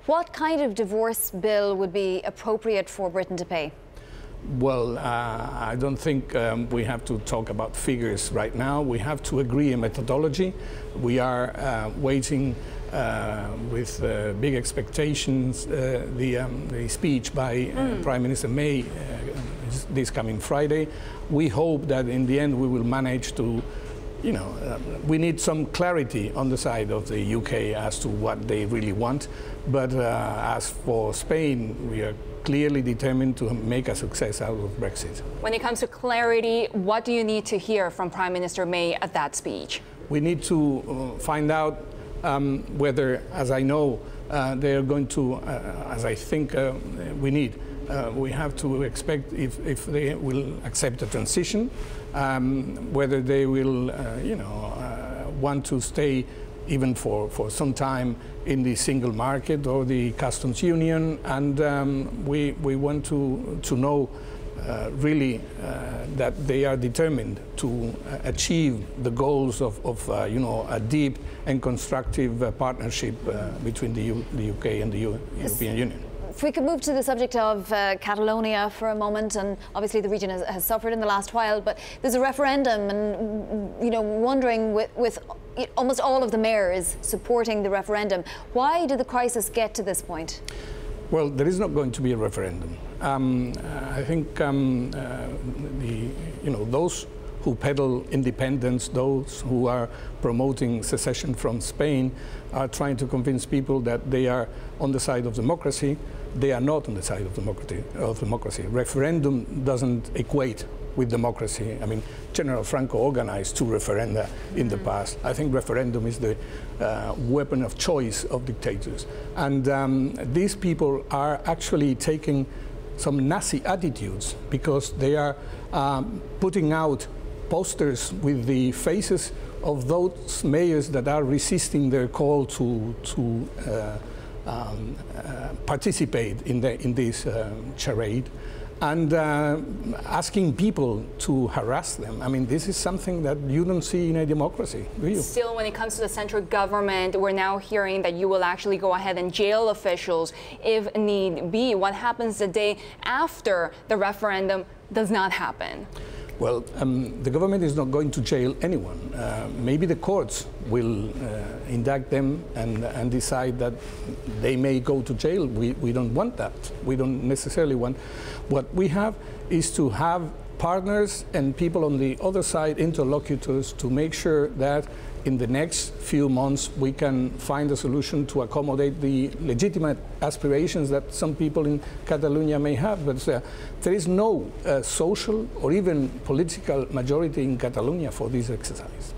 What kind of divorce bill would be appropriate for Britain to pay? Well, I don't think we have to talk about figures right now. We have to agree a methodology. We are waiting with big expectations the speech by Prime Minister May this coming Friday. We hope that in the end we will manage to, we need some clarity on the side of the UK as to what they really want. But as for Spain, we are clearly determined to make a success out of Brexit. When it comes to clarity, what do you need to hear from Prime Minister May at that speech? We need to find out whether, as I know, they are going to, as I think we need, we have to expect if they will accept a transition, whether they will, want to stay even for some time in the single market or the customs union, and we want to know really that they are determined to achieve the goals of a deep and constructive partnership between the UK and the European Union. If we could move to the subject of Catalonia for a moment, and obviously the region has suffered in the last while, but there's a referendum, and wondering with almost all of the mayors supporting the referendum, why did the crisis get to this point? Well, there is not going to be a referendum. I think those who peddle independence, those who are promoting secession from Spain, are trying to convince people that they are on the side of democracy. They are not on the side of democracy. Referendum doesn't equate with democracy. I mean, General Franco organized 2 referenda in the past. I think referendum is the weapon of choice of dictators. And these people are actually taking some Nazi attitudes, because they are putting out posters with the faces of those mayors that are resisting their call to participate in this charade, and asking people to harass them. I mean, this is something that you don't see in a democracy, do you? Still, when it comes to the central government, we're now hearing that you will actually go ahead and jail officials if need be. What happens the day after the referendum does not happen? Well, the government is not going to jail anyone. Maybe the courts will indict them and decide that they may go to jail. We don't want that. We don't necessarily want. What we have is to have partners and people on the other side, interlocutors, to make sure that in the next few months we can find a solution to accommodate the legitimate aspirations that some people in Catalonia may have. But there is no social or even political majority in Catalonia for this exercise.